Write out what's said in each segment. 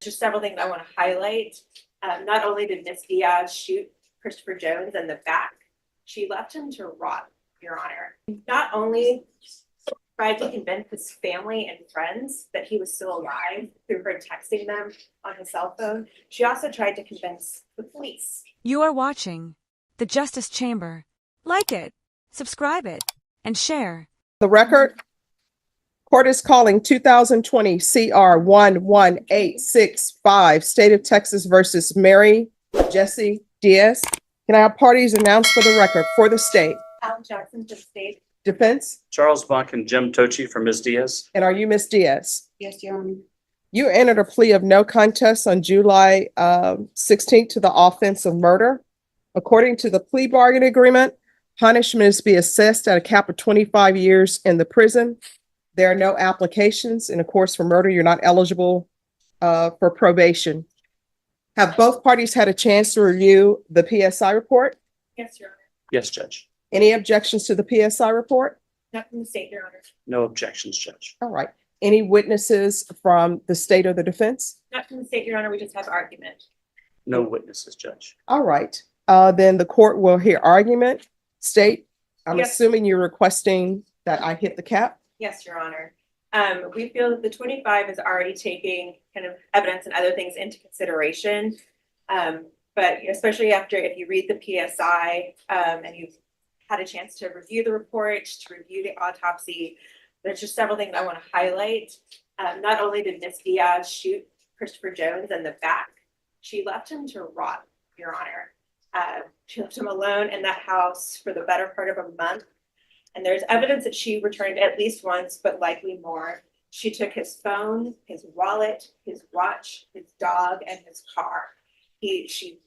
Just several things I want to highlight. Not only did Miss Diaz shoot Christopher Jones in the back, she left him to rot, Your Honor. Not only tried to convince his family and friends that he was still alive through her texting them on his cell phone, she also tried to convince the police. You are watching the Justice Chamber. Like it, subscribe it, and share. The record. Court is calling 2020 CR 11865, State of Texas versus Mary Jessie Diaz. Can I have parties announced for the record for the state? Alan Jackson for the state. Defense? Charles Buck and Jim Tochi for Ms. Diaz. And are you Miss Diaz? Yes, Your Honor. You entered a plea of no contest on July 16th to the offense of murder. According to the plea bargain agreement, punishment is to be assessed at a cap of 25 years in the prison. There are no applications, and of course, for murder, you're not eligible for probation. Have both parties had a chance to review the PSI report? Yes, Your Honor. Yes, Judge. Any objections to the PSI report? Not from the state, Your Honor. No objections, Judge. All right. Any witnesses from the state or the defense? Not from the state, Your Honor. We just have argument. No witnesses, Judge. All right. Then the court will hear argument. State, I'm Yes. assuming you're requesting that I hit the cap? Yes, Your Honor. We feel that the 25 is already taking kind of evidence and other things into consideration. But especially after, if you read the PSI and you've had a chance to review the report, to review the autopsy, there's just several things I want to highlight. Not only did Miss Diaz shoot Christopher Jones in the back, she left him to rot, Your Honor. She left him alone in that house for the better part of a month. And there's evidence that she returned at least once, but likely more. She took his phone, his wallet, his watch, his dog, and his car. She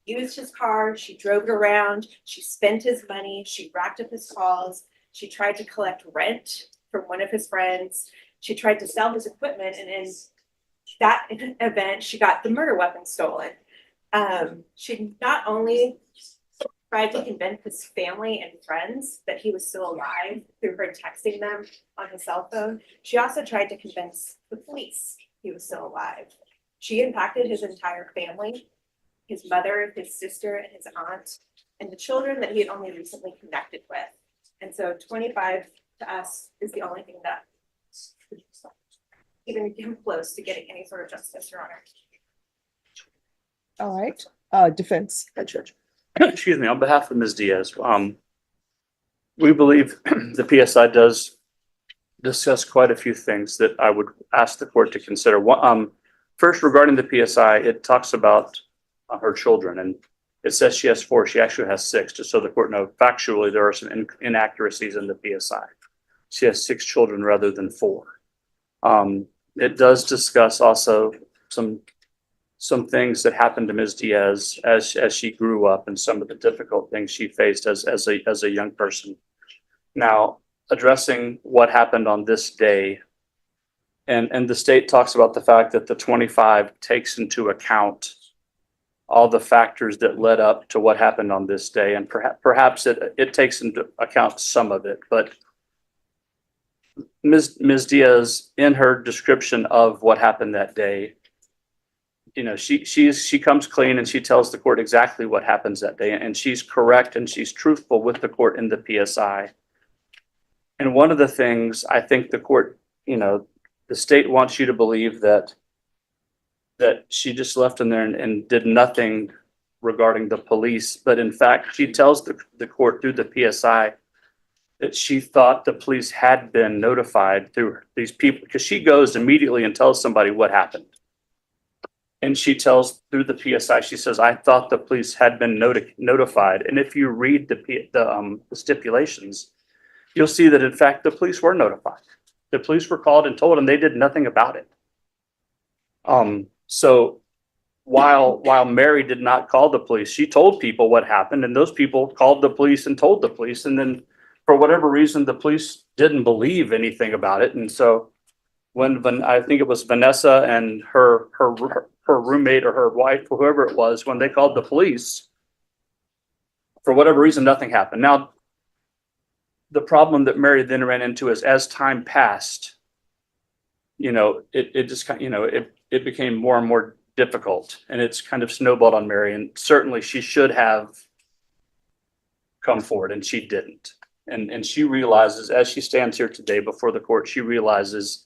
used his car, she drove it around, she spent his money, she racked up his calls, she tried to collect rent from one of his friends, she tried to sell his equipment, and in that event, she got the murder weapon stolen. She not only tried to convince his family and friends that he was still alive through her texting them on his cell phone, she also tried to convince the police he was still alive. She impacted his entire family, his mother, his sister, and his aunt, and the children that he had only recently connected with. And so 25 to us is the only thing that even came close to getting any sort of justice, Your Honor. All right. Defense. Hi, Judge. Excuse me, on behalf of Ms. Diaz, we believe the PSI does discuss quite a few things that I would ask the court to consider. First, regarding the PSI, it talks about her children, and it says she has 4. She actually has 6, just so the court knows. Factually, there are some inaccuracies in the PSI. She has 6 children rather than 4. It does discuss also some things that happened to Ms. Diaz as she grew up, and some of the difficult things she faced as a young person. Now, addressing what happened on this day, and the state talks about the fact that the 25 takes into account all the factors that led up to what happened on this day, and perhaps it takes into account some of it, but Ms. Diaz, in her description of what happened that day, you know, she comes clean and she tells the court exactly what happens that day, and she's correct and she's truthful with the court in the PSI. And one of the things I think the court, you know, the state wants you to believe that she just left in there and did nothing regarding the police, but in fact, she tells the court through the PSI that she thought the police had been notified through these people, because she goes immediately and tells somebody what happened. And she tells through the PSI, she says, I thought the police had been notified. And if you read the stipulations, you'll see that in fact, the police were notified. The police were called and told, and they did nothing about it. So while Mary did not call the police, she told people what happened, and those people called the police and told the police. And then for whatever reason, the police didn't believe anything about it. And so when I think it was Vanessa and her roommate or her wife, or whoever it was, when they called the police, for whatever reason, nothing happened. Now, the problem that Mary then ran into is as time passed, you know, it just kind of, you know, it became more and more difficult, and it's kind of snowballed on Mary, and certainly she should have come forward, and she didn't. And she realizes, as she stands here today before the court, she realizes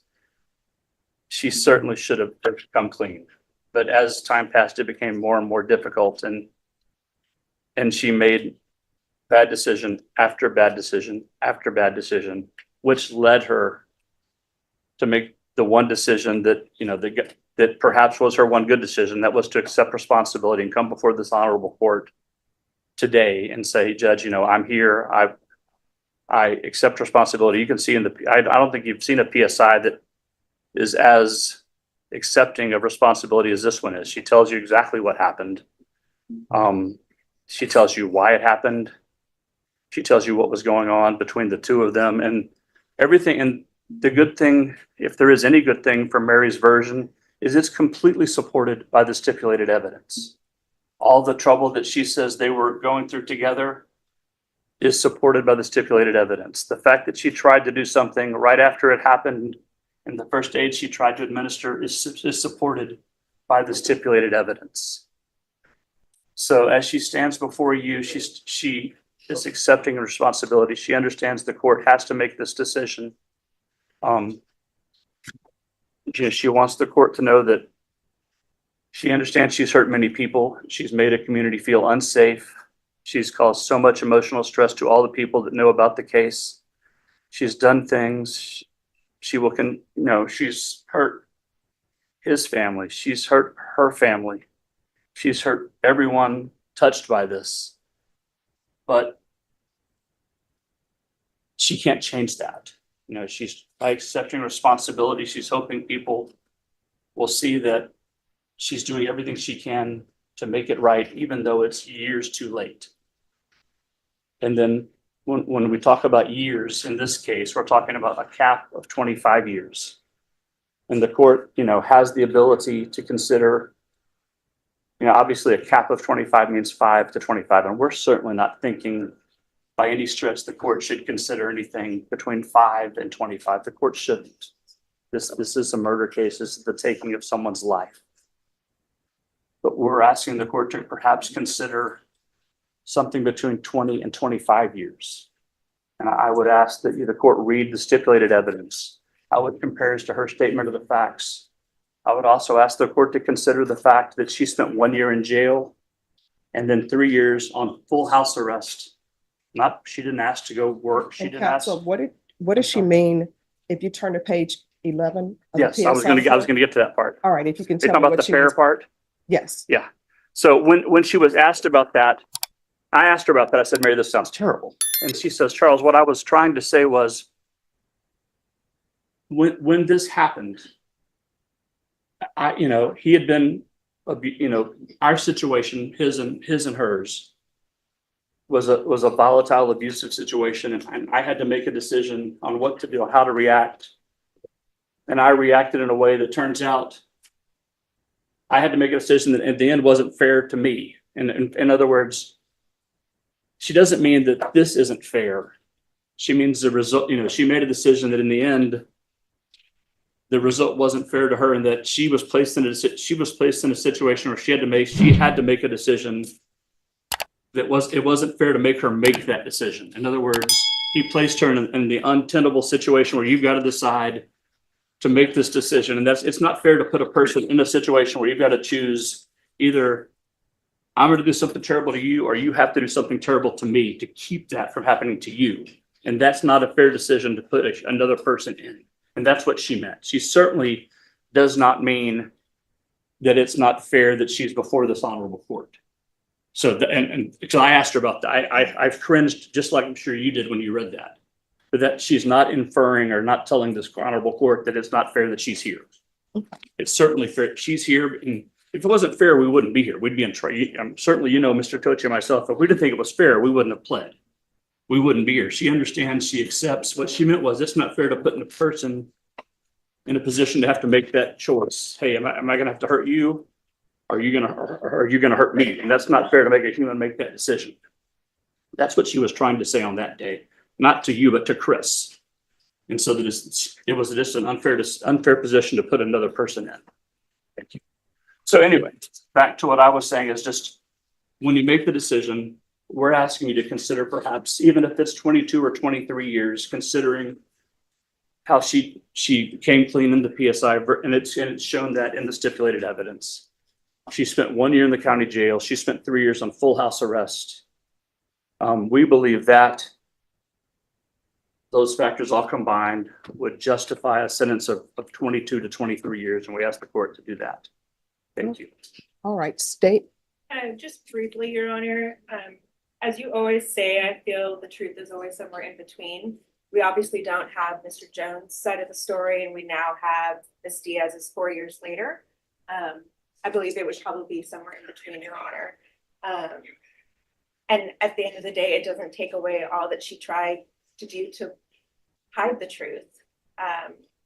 she certainly should have come clean. But as time passed, it became more and more difficult, and she made bad decision after bad decision after bad decision, which led her to make the one decision that, you know, that perhaps was her one good decision, that was to accept responsibility and come before this honorable court today and say, Judge, you know, I'm here. I accept responsibility. You can see in the, I don't think you've seen a PSI that is as accepting of responsibility as this one is. She tells you exactly what happened. She tells you why it happened. She tells you what was going on between the two of them and everything. And the good thing, if there is any good thing from Mary's version, is it's completely supported by the stipulated evidence. All the trouble that she says they were going through together is supported by the stipulated evidence. The fact that she tried to do something right after it happened and the first aid she tried to administer is supported by the stipulated evidence. So as she stands before you, she is accepting responsibility. She understands the court has to make this decision. She wants the court to know that she understands she's hurt many people. She's made a community feel unsafe. She's caused so much emotional stress to all the people that know about the case. She's done things. She will, she's hurt his family. She's hurt her family. She's hurt everyone touched by this. But she can't change that. You know, she's by accepting responsibility, she's hoping people will see that she's doing everything she can to make it right, even though it's years too late. And then when we talk about years, in this case, we're talking about a cap of 25 years. And the court, has the ability to consider, obviously a cap of 25 means 5 to 25. And we're certainly not thinking by any stretch the court should consider anything between 5 and 25. The court shouldn't. This is a murder case. This is the taking of someone's life. But we're asking the court to perhaps consider something between 20 and 25 years. And I would ask that the court read the stipulated evidence, how it compares to her statement of the facts. I would also ask the court to consider the fact that she spent 1 year in jail and then 3 years on full house arrest. She didn't ask to go work. She didn't ask. So what does she mean if you turn to page 11? Yes, I was going to get to that part. All right, if you can You're tell talking me about what the she fair means. part? Yes. Yeah. So when she was asked about that, I asked her about that. I said, Mary, this sounds terrible. And she says, Charles, what I was trying to say was, when this happened, he had been, our situation, his and hers, was a volatile, abusive situation, and I had to make a decision on what to do, how to react. And I reacted in a way that turns out I had to make a decision that at the end wasn't fair to me. And in other words, she doesn't mean that this isn't fair. She means the result, she made a decision that in the end, the result wasn't fair to her, and that she was placed in a situation where she had to make a decision that it wasn't fair to make her make that decision. In other words, he placed her in the untenable situation where you've got to decide to make this decision. And it's not fair to put a person in a situation where you've got to choose either I'm going to do something terrible to you, or you have to do something terrible to me to keep that from happening to you. And that's not a fair decision to put another person in. And that's what she meant. She certainly does not mean that it's not fair that she's before this honorable court. So, so I asked her about that. I've cringed just like I'm sure you did when you read that. But that she's not inferring or not telling this honorable court that it's not fair that she's here. It's certainly fair. She's here. And if it wasn't fair, we wouldn't be here. We'd be in trouble. Certainly, Mr. Tochi and myself, if we didn't think it was fair, we wouldn't have pled. We wouldn't be here. She understands, she accepts. What she meant was it's not fair to put a person in a position to have to make that choice. Hey, am I going to have to hurt you? Are you going to hurt me? And that's not fair to make a human make that decision. That's what she was trying to say on that day, not to you, but to Chris. And so that it was just an unfair position to put another person in. Thank you. So anyway, back to what I was saying is just when you make the decision, we're asking you to consider perhaps, even if it's 22 or 23 years, considering how she came clean in the PSI, and it's shown that in the stipulated evidence. She spent 1 year in the county jail. She spent 3 years on full house arrest. We believe that those factors all combined would justify a sentence of 22 to 23 years, and we ask the court to do that. Thank you. All right, state. Just briefly, Your Honor, as you always say, I feel the truth is always somewhere in between. We obviously don't have Mr. Jones' side of the story, and we now have Ms. Diaz's 4 years later. I believe it would probably be somewhere in between, Your Honor. And at the end of the day, it doesn't take away all that she tried to do to hide the truth.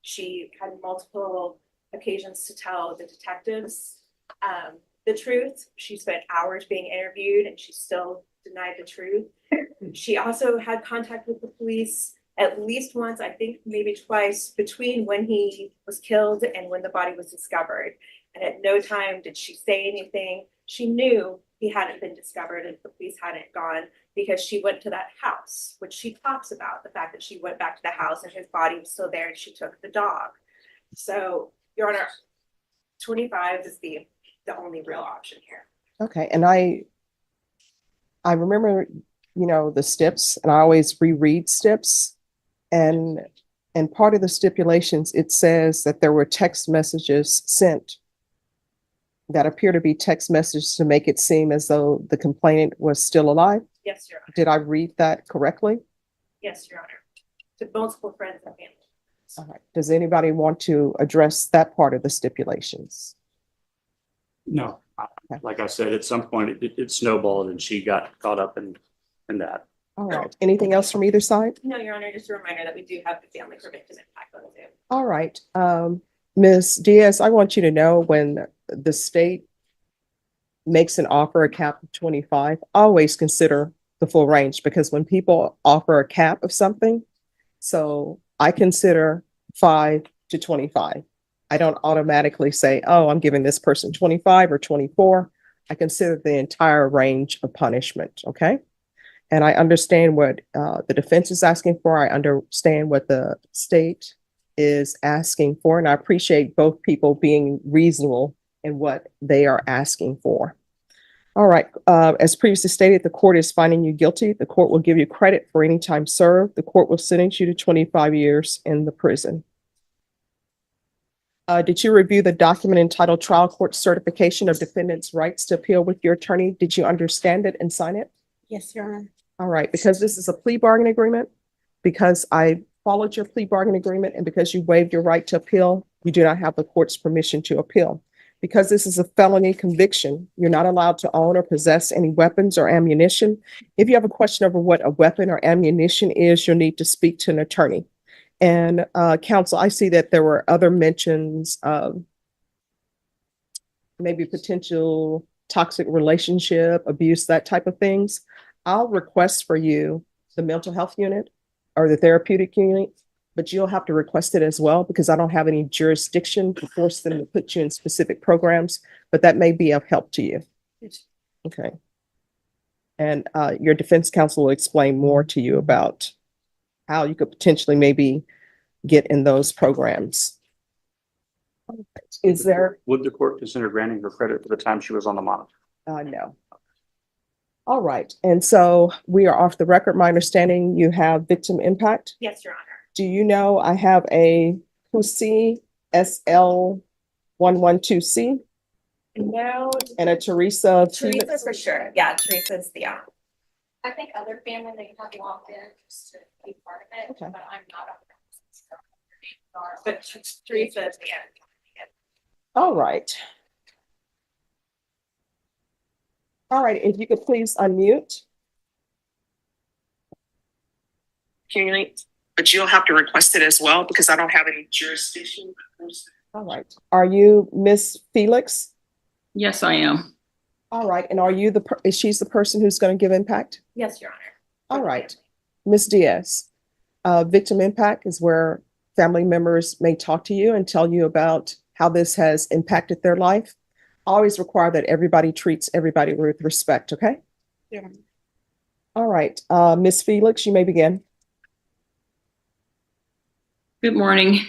She had multiple occasions to tell the detectives the truth. She spent hours being interviewed and she still denied the truth. She also had contact with the police at least once, I think maybe twice, between when he was killed and when the body was discovered. And at no time did she say anything. She knew he hadn't been discovered and the police hadn't gone because she went to that house, which she talks about, the fact that she went back to the house and his body was still there and she took the dog. So, Your Honor, 25 is the only real option here. Okay, and I remember, the steps, and I always reread steps, and part of the stipulations, it says that there were text messages sent that appear to be text messages to make it seem as though the complainant was still alive. Yes, Your Honor. Did I read that correctly? Yes, Your Honor. To multiple friends and family. All right. Does anybody want to address that part of the stipulations? No, like I said, at some point it snowballed and she got caught up in that. All right. Anything else from either side? No, Your Honor, just a reminder that we do have the family prevention impact on Zoom. All right. Ms. Diaz, I want you to know when the state makes an offer a cap of 25, always consider the full range, because when people offer a cap of something, so I consider 5 to 25. I don't automatically say, oh, I'm giving this person 25 or 24. I consider the entire range of punishment, okay? And I understand what the defense is asking for. I understand what the state is asking for, and I appreciate both people being reasonable in what they are asking for. All right, as previously stated, the court is finding you guilty. The court will give you credit for any time served. The court will sentence you to 25 years in the prison. Did you review the document entitled Trial Court Certification of Defendant's Rights to Appeal with your attorney? Did you understand it and sign it? Yes, Your Honor. All right, because this is a plea bargain agreement, because I followed your plea bargain agreement, and because you waived your right to appeal, you do not have the court's permission to appeal. Because this is a felony conviction, you're not allowed to own or possess any weapons or ammunition. If you have a question over what a weapon or ammunition is, you'll need to speak to an attorney. And counsel, I see that there were other mentions of maybe potential toxic relationship, abuse, that type of things. I'll request for you the mental health unit or the therapeutic unit, but you'll have to request it as well, because I don't have any jurisdiction to force them to put you in specific programs, but that may be of help to you. Okay. And your defense counsel will explain more to you about how you could potentially maybe get in those programs. Is there? Would the court consider granting her credit for the time she was on the monitor? No. All right. And so we are off the record. My understanding, you have victim impact. Yes, Your Honor. Do you know I have a Pussy SL112C No, and a Teresa? Teresa for sure. Yeah, Teresa's the, I think other family that you have logged in just to be part of it, Okay. but I'm not. but Teresa's the, All right. All right. If you could please unmute. But you'll have to request it as well, because I don't have any jurisdiction. All right. Are you Miss Felix? Yes, I am. All right. And are you is she's the person who's going to give impact? yes, Your Honor. All right. Miss Diaz, victim impact is where family members may talk to you and tell you about how this has impacted their life. Always require that everybody treats everybody with respect, okay? Yeah. All right, Ms. Felix, you may begin. Good morning.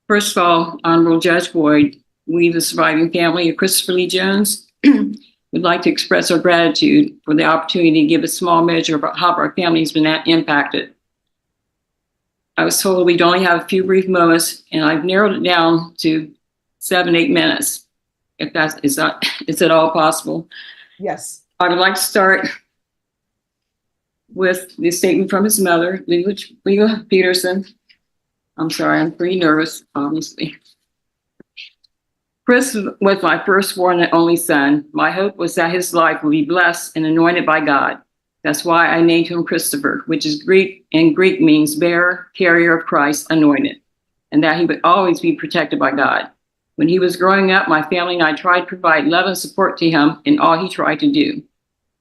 First of all, Honorable Judge Boyd, we, the surviving family of Christopher Lee Jones, would like to express our gratitude for the opportunity to give a small measure of how our family has been impacted. I was told we'd only have a few brief moments, and I've narrowed it down to 7-8 minutes, if that is at all possible. Yes. I would like to start with the statement from his mother, Leela Peterson. I'm sorry, I'm pretty nervous, obviously. Chris was my firstborn and only son. My hope was that his life would be blessed and anointed by God. That's why I named him Christopher, which is Greek, and Greek means bearer, carrier of Christ, anointed, and that he would always be protected by God. When he was growing up, my family and I tried to provide love and support to him in all he tried to do.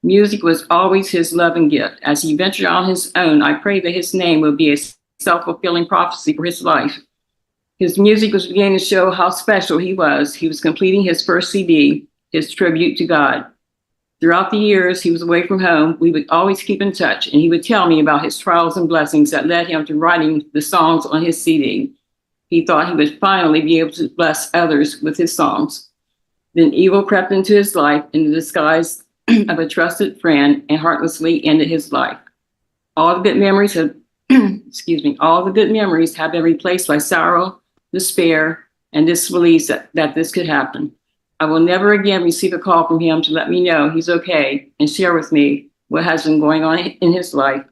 Music was always his love and gift. As he ventured on his own, I pray that his name will be a self-fulfilling prophecy for his life. His music was beginning to show how special he was. He was completing his first CD, his tribute to God. Throughout the years he was away from home, we would always keep in touch, and he would tell me about his trials and blessings that led him to writing the songs on his CD. He thought he would finally be able to bless others with his songs. Then evil crept into his life in the disguise of a trusted friend and heartlessly ended his life. All the good memories have all the good memories have been replaced by sorrow, despair, and disbelief that this could happen. I will never again receive a call from him to let me know he's okay and share with me what has been going on in his life.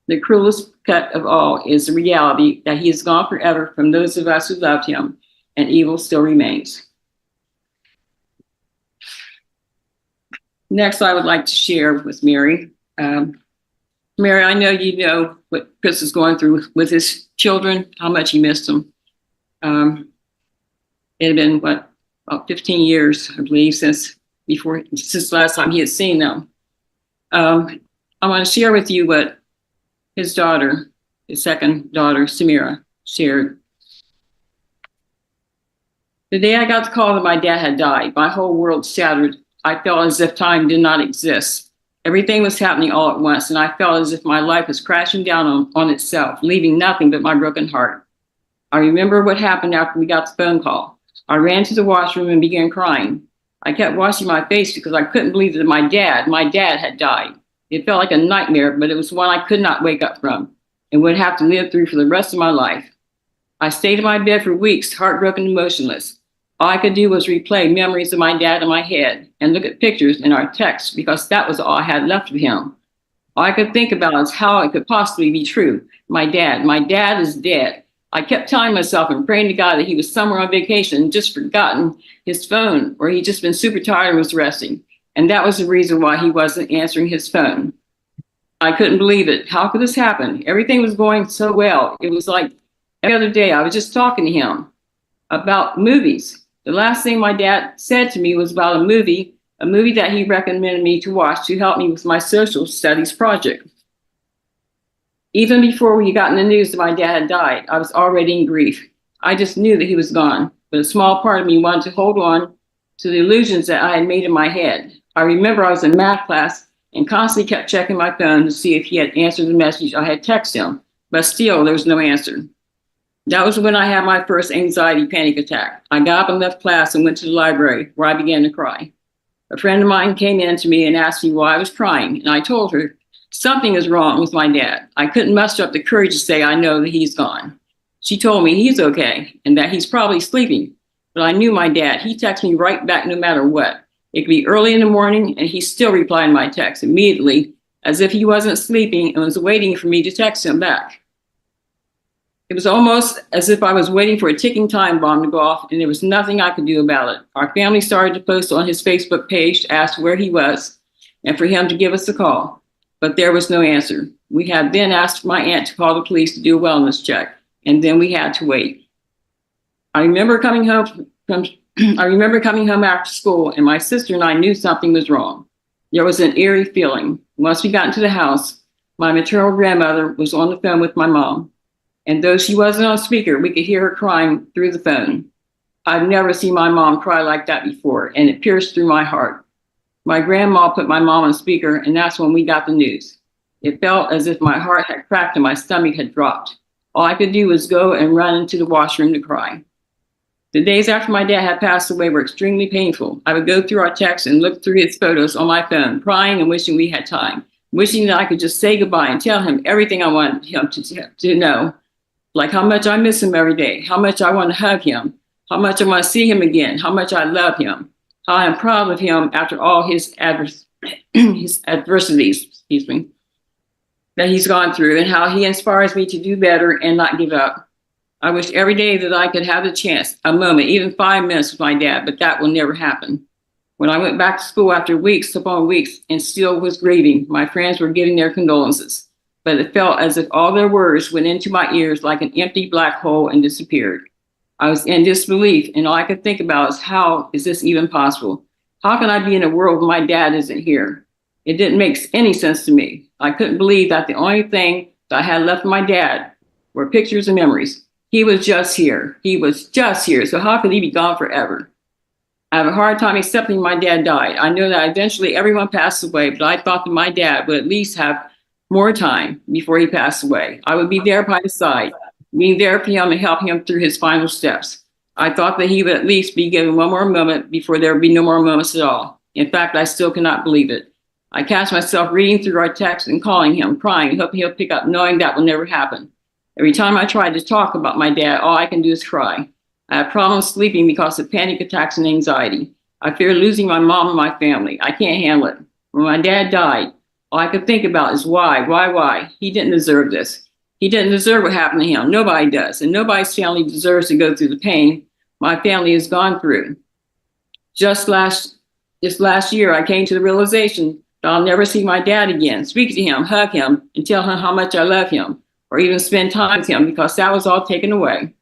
The cruelest cut of all is the reality that he is gone forever from those of us who loved him, and evil still remains. Next, I would like to share with Mary. Mary, I know you know what Chris is going through with his children, how much he missed them. It had been, about 15 years, I believe, since last time he had seen them. I want to share with you what his daughter, his second daughter, Samira, shared. The day I got the call that my dad had died, my whole world shattered. I felt as if time did not exist. Everything was happening all at once, and I felt as if my life was crashing down on itself, leaving nothing but my broken heart. I remember what happened after we got the phone call. I ran to the washroom and began crying. I kept washing my face because I couldn't believe that my dad had died. It felt like a nightmare, but it was one I could not wake up from and would have to live through for the rest of my life. I stayed in my bed for weeks, heartbroken and motionless. All I could do was replay memories of my dad in my head and look at pictures in our texts because that was all I had left of him. All I could think about is how it could possibly be true. My dad is dead. I kept telling myself and praying to God that he was somewhere on vacation and just forgotten his phone, or he'd just been super tired and was resting. And that was the reason why he wasn't answering his phone. I couldn't believe it. How could this happen? Everything was going so well. It was like every other day I was just talking to him about movies. The last thing my dad said to me was about a movie that he recommended me to watch to help me with my social studies project. Even before we got in the news that my dad had died, I was already in grief. I just knew that he was gone, but a small part of me wanted to hold on to the illusions that I had made in my head. I remember I was in math class and constantly kept checking my phone to see if he had answered the message I had texted him, but still there was no answer. That was when I had my first anxiety panic attack. I got up and left class and went to the library, where I began to cry. A friend of mine came in to me and asked me why I was crying, and I told her something is wrong with my dad. I couldn't muster up the courage to say I know that he's gone. She told me he's okay and that he's probably sleeping, but I knew my dad. He texted me right back no matter what. It could be early in the morning, and he still replied my text immediately, as if he wasn't sleeping and was waiting for me to text him back. It was almost as if I was waiting for a ticking time bomb to go off, and there was nothing I could do about it. Our family started to post on his Facebook page to ask where he was and for him to give us a call, but there was no answer. We had then asked my aunt to call the police to do a wellness check, and then we had to wait. I remember coming home after school, and my sister and I knew something was wrong. There was an eerie feeling. Once we got into the house, my maternal grandmother was on the phone with my mom. And though she wasn't on speaker, we could hear her crying through the phone. I've never seen my mom cry like that before, and it pierced through my heart. My grandma put my mom on speaker, and that's when we got the news. It felt as if my heart had cracked and my stomach had dropped. All I could do was go and run into the washroom to cry. The days after my dad had passed away were extremely painful. I would go through our texts and look through his photos on my phone, crying and wishing we had time, wishing that I could just say goodbye and tell him everything I wanted him to know, like how much I miss him every day, how much I want to hug him, how much I want to see him again, how much I love him, how I am proud of him after all his adversities, that he's gone through, and how he inspires me to do better and not give up. I wish every day that I could have the chance, a moment, even 5 minutes with my dad, but that will never happen. When I went back to school after weeks upon weeks and still was grieving, my friends were giving their condolences, but it felt as if all their words went into my ears like an empty black hole and disappeared. I was in disbelief, and all I could think about is, how is this even possible? How can I be in a world where my dad isn't here? It didn't make any sense to me. I couldn't believe that the only thing that I had left of my dad were pictures and memories. He was just here. He was just here. So how could he be gone forever? I have a hard time accepting my dad died. I know that eventually everyone passed away, but I thought that my dad would at least have more time before he passed away. I would be there by his side, being there for him and help him through his final steps. I thought that he would at least be given one more moment before there would be no more moments at all. In fact, I still cannot believe it. I catch myself reading through our texts and calling him, crying, hoping he'll pick up, knowing that will never happen. Every time I try to talk about my dad, all I can do is cry. I have problems sleeping because of panic attacks and anxiety. I fear losing my mom and my family. I can't handle it. When my dad died, all I could think about is why? He didn't deserve this. He didn't deserve what happened to him. Nobody does. And nobody's family deserves to go through the pain my family has gone through. This last year, I came to the realization that I'll never see my dad again, speak to him, hug him, and tell him how much I love him, or even spend time with him, because that was all taken away.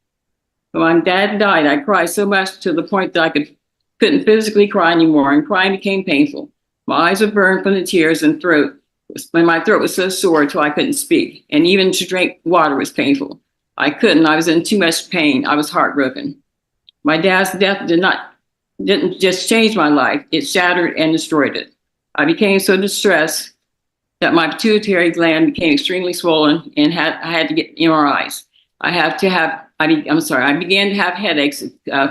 When my dad died, I cried so much to the point that I couldn't physically cry anymore, and crying became painful. My eyes were burned from the tears, and my throat was so sore until I couldn't speak, and even to drink water was painful. I was in too much pain. I was heartbroken. My dad's death didn't just change my life, it shattered and destroyed it. I became so distressed that my pituitary gland became extremely swollen, and I had to get MRIs. I began to have headaches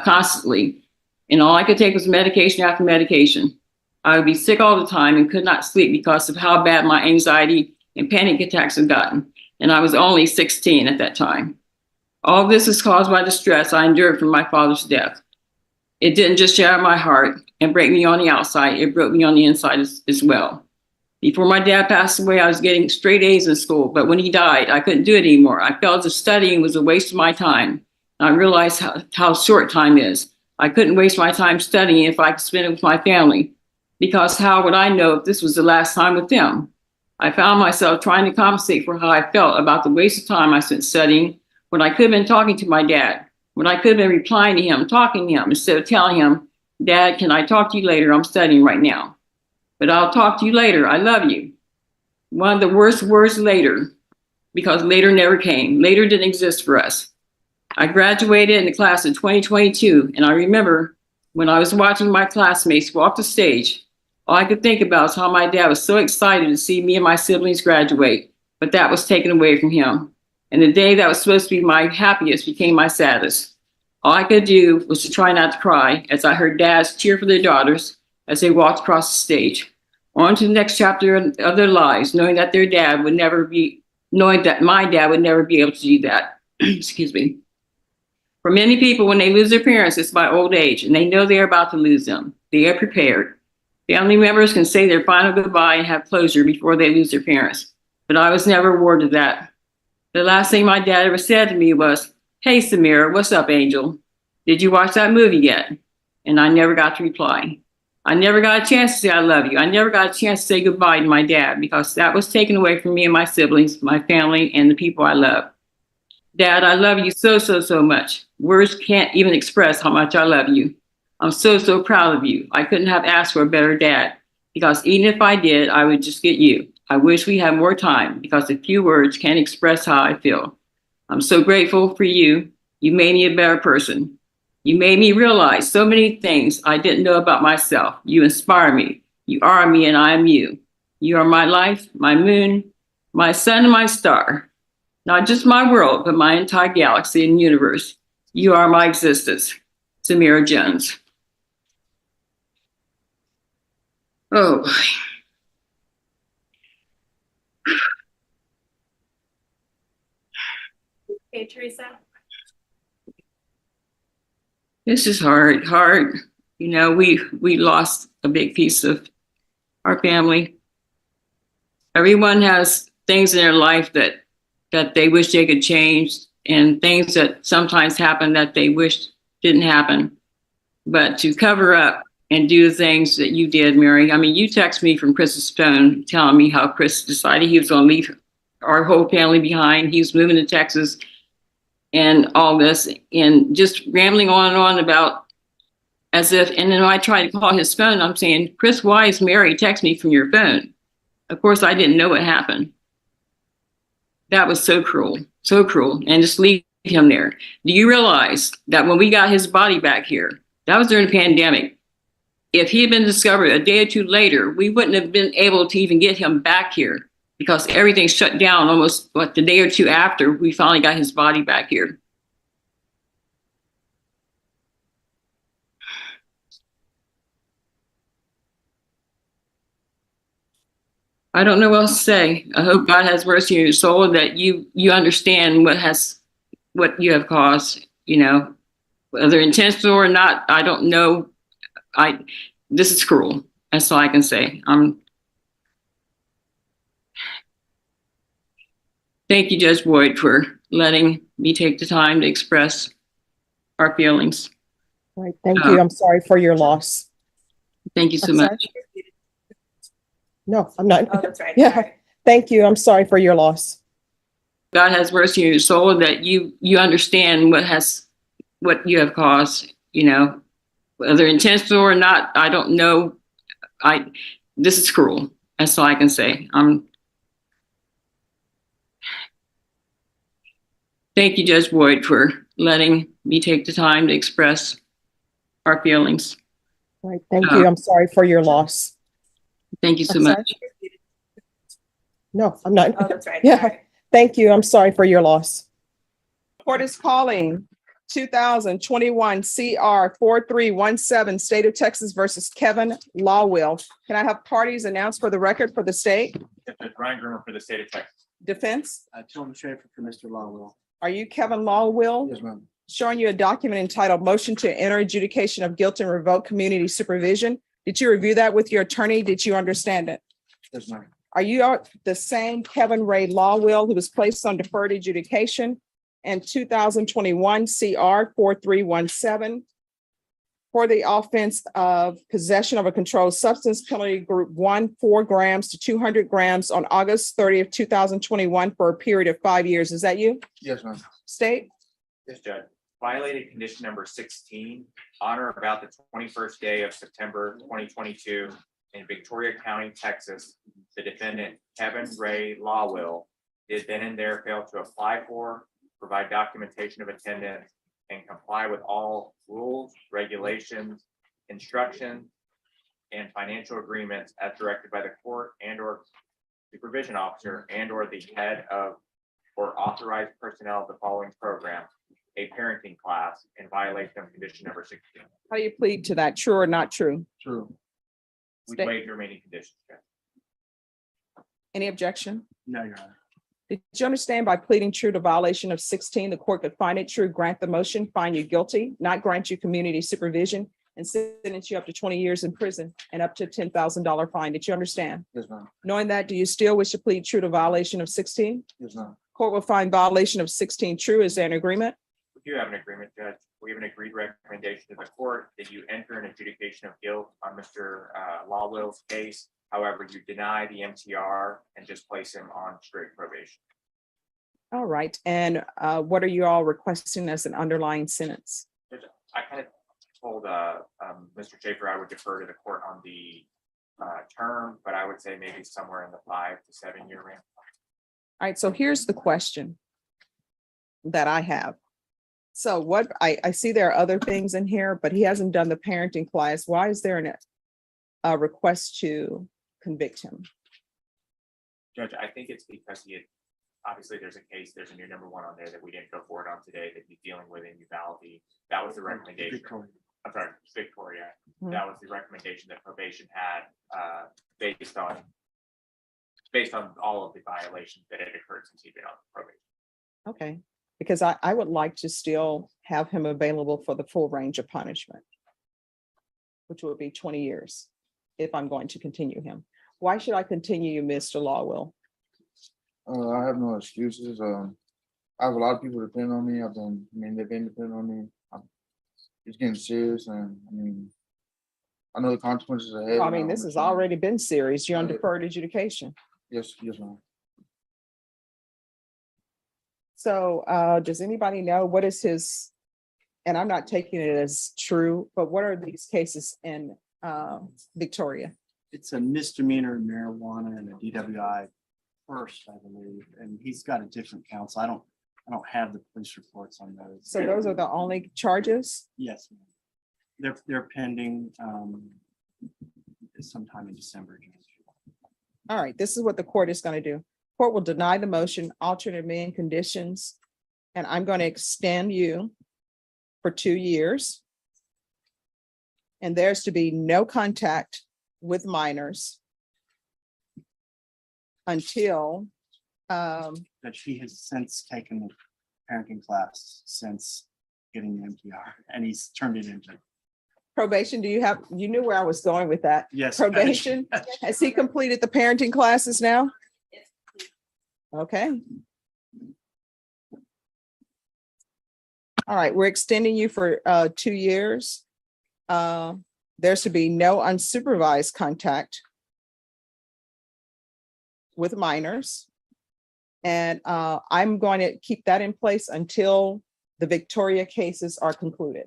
constantly, and all I could take was medication after medication. I would be sick all the time and could not sleep because of how bad my anxiety and panic attacks had gotten, and I was only 16 at that time. All this is caused by the stress I endured from my father's death. It didn't just shatter my heart and break me on the outside, it broke me on the inside as well. Before my dad passed away, I was getting straight A's in school, but when he died, I couldn't do it anymore. I felt as if studying was a waste of my time. I realized how short time is. I couldn't waste my time studying if I could spend it with my family, because how would I know if this was the last time with them? I found myself trying to compensate for how I felt about the waste of time I spent studying, when I could have been talking to my dad, when I could have been replying to him, talking to him, instead of telling him, "Dad, can I talk to you later? I'm studying right now." But I'll talk to you later. I love you. One of the worst words, later, because later never came. Later didn't exist for us. I graduated in the class of 2022, and I remember when I was watching my classmates walk the stage, all I could think about is how my dad was so excited to see me and my siblings graduate, but that was taken away from him. And the day that was supposed to be my happiest became my saddest. All I could do was to try not to cry as I heard dads cheer for their daughters as they walked across the stage, on to the next chapter of their lives, knowing that my dad would never be able to do that. Excuse me. For many people, when they lose their parents, it's by old age, and they know they're about to lose them. They are prepared. Family members can say their final goodbye and have closure before they lose their parents. But I was never awarded that. The last thing my dad ever said to me was, "Hey, Samira, what's up, Angel? Did you watch that movie yet?" And I never got to reply. I never got a chance to say I love you. I never got a chance to say goodbye to my dad, because that was taken away from me and my siblings, my family, and the people I love. Dad, I love you so, so, so much. Words can't even express how much I love you. I'm so, so proud of you. I couldn't have asked for a better dad, because even if I did, I would just get you. I wish we had more time, because a few words can't express how I feel. I'm so grateful for you. You made me a better person. You made me realize so many things I didn't know about myself. You inspire me. You are me and I am you. You are my life, my moon, my sun, and my star. Not just my world, but my entire galaxy and universe. You are my existence. Samira Jones. Oh, Okay, Teresa? this is hard. You know, we lost a big piece of our family. Everyone has things in their life that they wish they could change, and things that sometimes happen that they wish didn't happen. But to cover up and do the things that you did, Mary. I mean, you text me from Chris's phone telling me how Chris decided he was going to leave our whole family behind. He was moving to Texas and all this, and just rambling on and on about as if, and then when I tried to call his phone, I'm saying, Chris, why is Mary text me from your phone? Of course, I didn't know what happened. That was so cruel, and just leave him there. Do you realize that when we got his body back here, that was during the pandemic. If he had been discovered a day or two later, we wouldn't have been able to even get him back here because everything shut down almost the day or two after we finally got his body back here. I don't know what else to say. I hope God has mercy on your soul, that you understand what you have caused, you know, whether intentional or not, I don't know. This is cruel. That's all I can say. Thank you, Judge Boyd, for letting me take the time to express our feelings. All right, thank you. I'm sorry for your loss. Thank you so I'm sorry. much. No, I'm not. Oh, that's right. Yeah. Sorry. Thank you. I'm sorry for your loss. God has mercy on your soul, that you understand what you have caused, you know, whether intentional or not, I don't know. This is cruel. That's all I can say. Thank you, Judge Boyd, for letting me take the time to express our feelings. All right, thank you. I'm sorry for your loss. Thank you so I'm sorry. much. No, I'm not. Oh, that's right. Yeah. Sorry. Thank you. I'm sorry for your loss. Court is calling 2021 CR 4317, State of Texas versus Kevin Lawwill. Can I have parties announced for the record for the state? Ryan Grimmer for the state of Texas. Defense? Tom Schaefer for Mr. Lawwell. Are you Kevin Lawwill? Yes, ma'am. Showing you a document entitled Motion to Enter Adjudication of Guilt and Revoke Community Supervision. Did you review that with your attorney? Did you understand it? Yes, ma'am. Are you the same Kevin Ray Lawwill who was placed on deferred adjudication in 2021 CR 4317 for the offense of possession of a controlled substance, penalty group 1, 4 grams to 200 grams on August 30th, 2021 for a period of 5 years? Is that you? Yes, ma'am. State? Yes, Judge. Violated condition number 16 on or about the 21st day of September 2022 in Victoria County, Texas. The defendant, Kevin Ray Lawwill, did then and there fail to apply for, provide documentation of attendance, and comply with all rules, regulations, instructions, and financial agreements as directed by the court and or supervision officer and or the head of or authorized personnel of the following program, a parenting class, in violation of condition number 16. How do you plead to that? True or not true? True. We State. waive the remaining conditions. Judge. Any objection? No, Your Honor. Did you understand by pleading true to violation of 16, the court could find it true, grant the motion, find you guilty, not grant you community supervision, and sentence you up to 20 years in prison and up to $10,000 fine? Did you understand? Yes, ma'am. Knowing that, do you still wish to plead true to violation of 16? Yes, ma'am. Court will find violation of 16 true. Is there an agreement? We do have an agreement, Judge. We have an agreed recommendation to the court that you enter an adjudication of guilt on Mr. Lawwill's case. However, you deny the MTR and just place him on straight probation. All right. And what are you all requesting as an underlying sentence? Judge, I kind of told Mr. Schaefer I would defer to the court on the term, but I would say maybe somewhere in the 5 to 7 year range. All right. So here's the question. that I have. So what, I see there are other things in here, but he hasn't done the parenting class. Why is there a request to convict him? Judge, I think it's because he had, obviously there's a case, there's a new number one on there that we didn't go forward on today that he's dealing with in Uvalde. That was the recommendation. Victoria. I'm sorry, Victoria. Mhm. That was the recommendation that probation had, based on all of the violations that had occurred since he'd been on probation. Okay, because I would like to still have him available for the full range of punishment, which would be 20 years if I'm going to continue him. Why should I continue you, Mr. Lawwell? I have no excuses. I have a lot of people depend on me. They've been depending on me. It's getting serious, and I know the consequences ahead. I mean, this has already been serious. You're on deferred adjudication. Yes, ma'am. So does anybody know what is his, and I'm not taking it as true, but what are these cases in Victoria? It's a misdemeanor marijuana and a DWI first, I believe, and he's got a different counsel. I don't have the police reports on those. So those are the only charges? Yes, ma'am. They're pending sometime in December. All right, this is what the court is going to do. Court will deny the motion, alternate mean conditions, and I'm going to extend you for 2 years. And there's to be no contact with minors until That she has since taken the parenting class since getting the MTR, and he's turned it into. probation. You knew where I was going with that. Yes. Probation. Has he completed the parenting classes now? Okay. All right, we're extending you for 2 years. There should be no unsupervised contact with minors. And I'm going to keep that in place until the Victoria cases are concluded.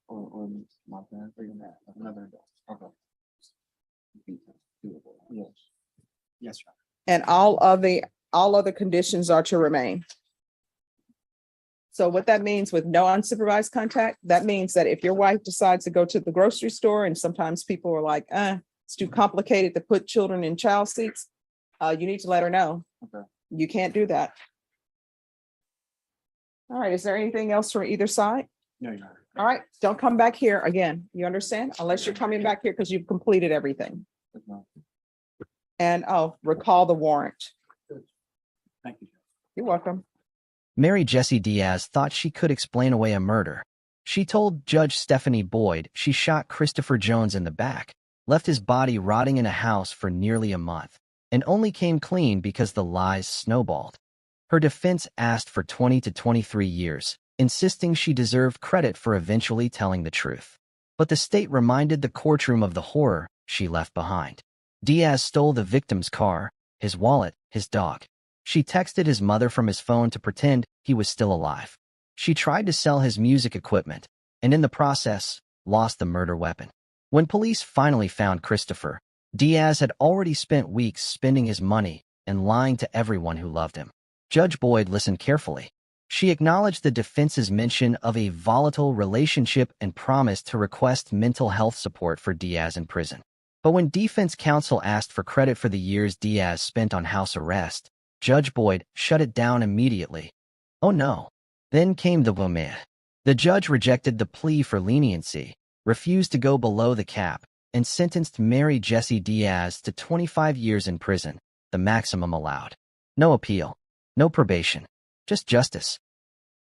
Or my parents, another adult. Okay. Yes. Yes, sir. And all other conditions are to remain. So what that means with no unsupervised contact, that means that if your wife decides to go to the grocery store, and sometimes people are like, it's too complicated to put children in child seats, you need to let her know. Okay. You can't do that. All right, is there anything else from either side? No, you're not. All right, don't come back here again. You understand? Unless you're coming back here because you've completed everything. Yes, ma'am. And recall the warrant. Thank you. You're welcome. Mary Jessie Diaz thought she could explain away a murder. She told Judge Stephanie Boyd she shot Christopher Jones in the back, left his body rotting in a house for nearly a month, and only came clean because the lies snowballed. Her defense asked for 20 to 23 years, insisting she deserved credit for eventually telling the truth. But the state reminded the courtroom of the horror she left behind. Diaz stole the victim's car, his wallet, his dog. She texted his mother from his phone to pretend he was still alive. She tried to sell his music equipment, and in the process, lost the murder weapon. When police finally found Christopher, Diaz had already spent weeks spending his money and lying to everyone who loved him. Judge Boyd listened carefully. She acknowledged the defense's mention of a volatile relationship and promised to request mental health support for Diaz in prison. But when defense counsel asked for credit for the years Diaz spent on house arrest, Judge Boyd shut it down immediately. Oh no. Then came the vomit. The judge rejected the plea for leniency, refused to go below the cap, and sentenced Mary Jessie Diaz to 25 years in prison, the maximum allowed. No appeal, no probation, just justice.